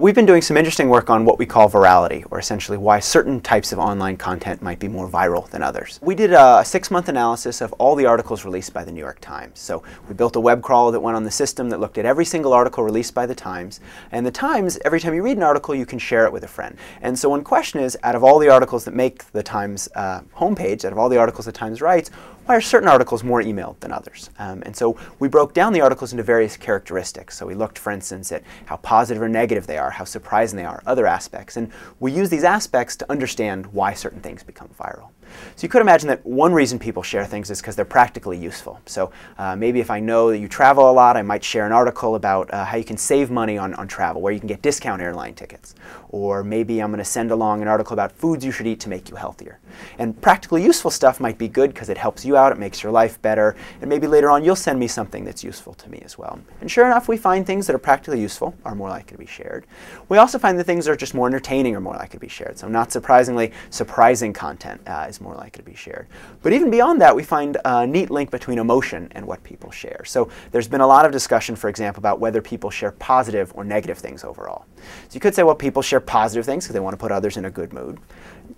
we've been doing some interesting work on what we call virality, or essentially why certain types of online content might be more viral than others. We did a 6-month analysis of all the articles released by the New York Times. So we built a web crawler that went on the system that looked at every single article released by the Times. And the Times, every time you read an article, you can share it with a friend. And so one question is, out of all the articles that make the Times homepage, out of all the articles the Times writes, why are certain articles more emailed than others? And so we broke down the articles into various characteristics. So we looked, for instance, at how positive or negative they are, how surprising they are, other aspects. And we use these aspects to understand why certain things become viral. So you could imagine that one reason people share things is because they're practically useful. So maybe if I know that you travel a lot, I might share an article about how you can save money on travel, where you can get discount airline tickets. Or maybe I'm going to send along an article about foods you should eat to make you healthier. And practically useful stuff might be good because it helps you out, it makes your life better, and maybe later on you'll send me something that's useful to me as well. And sure enough, we find things that are practically useful are more likely to be shared. We also find that things that are just more entertaining are more likely to be shared. So not surprisingly, surprising content is more likely to be shared. But even beyond that, we find a neat link between emotion and what people share. So there's been a lot of discussion, for example, about whether people share positive or negative things overall. So you could say, well, people share positive things because they want to put others in a good mood.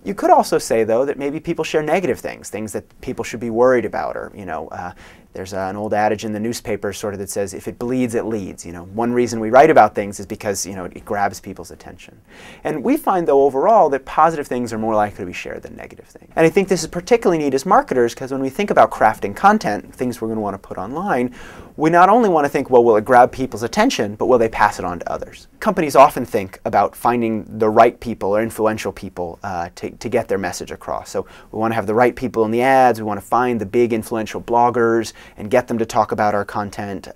You could also say, though, that maybe people share negative things, things that people should be worried about, or, there's an old adage in the newspaper sort of that says, if it bleeds, it leads. One reason we write about things is because, it grabs people's attention. And we find, though, overall, that positive things are more likely to be shared than negative things. And I think this is particularly neat as marketers, because when we think about crafting content, things we're going to want to put online, we not only want to think, well, will it grab people's attention, but will they pass it on to others? Companies often think about finding the right people or influential people to get their message across. So we want to have the right people in the ads, we want to find the big influential bloggers and get them to talk about our content.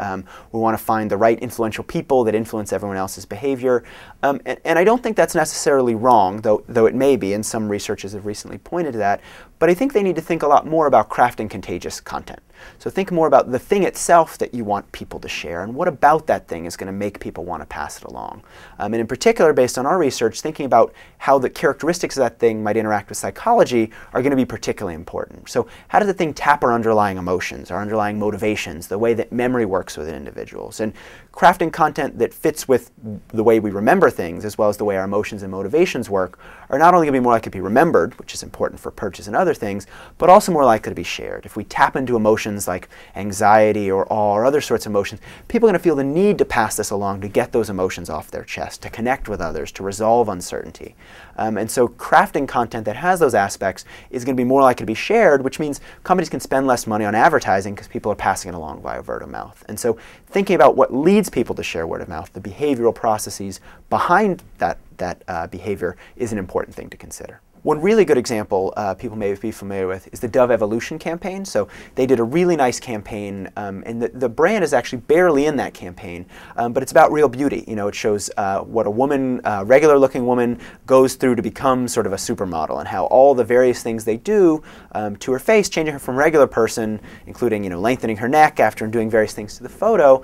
We want to find the right influential people that influence everyone else's behavior. And I don't think that's necessarily wrong, though it may be, and some researchers have recently pointed to that. But I think they need to think a lot more about crafting contagious content. So think more about the thing itself that you want people to share, and what about that thing is going to make people want to pass it along. And in particular, based on our research, thinking about how the characteristics of that thing might interact with psychology are going to be particularly important. So how does the thing tap our underlying emotions, our underlying motivations, the way that memory works with individuals? And crafting content that fits with the way we remember things, as well as the way our emotions and motivations work, are not only going to be more likely to be remembered, which is important for purchase and other things, but also more likely to be shared. If we tap into emotions like anxiety or awe or other sorts of emotions, people are going to feel the need to pass this along to get those emotions off their chest, to connect with others, to resolve uncertainty. And so crafting content that has those aspects is going to be more likely to be shared, which means companies can spend less money on advertising because people are passing it along via word of mouth. And so thinking about what leads people to share word of mouth, the behavioral processes behind that behavior, is an important thing to consider. One really good example people may be familiar with is the Dove Evolution campaign. So they did a really nice campaign, and the brand is actually barely in that campaign, but it's about real beauty. It shows what a woman, regular-looking woman, goes through to become sort of a supermodel, and how all the various things they do to her face, changing her from regular person, including lengthening her neck after doing various things to the photo,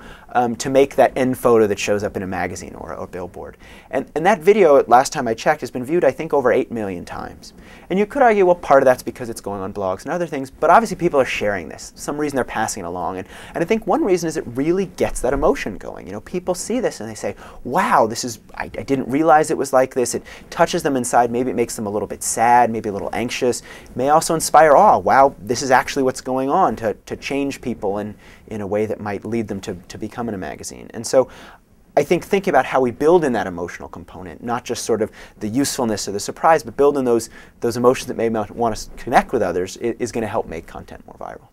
to make that end photo that shows up in a magazine or a billboard. And that video, last time I checked, has been viewed, I think, over 8 million times. And you could argue, well, part of that's because it's going on blogs and other things, but obviously people are sharing this. For some reason they're passing it along. And I think one reason is it really gets that emotion going. People see this and they say, wow, I didn't realize it was like this. It touches them inside. Maybe it makes them a little bit sad, maybe a little anxious. It may also inspire awe. Wow, this is actually what's going on, to change people in a way that might lead them to become in a magazine. And so I think thinking about how we build in that emotional component, not just sort of the usefulness or the surprise, but build in those emotions that may want to connect with others, is going to help make content more viral.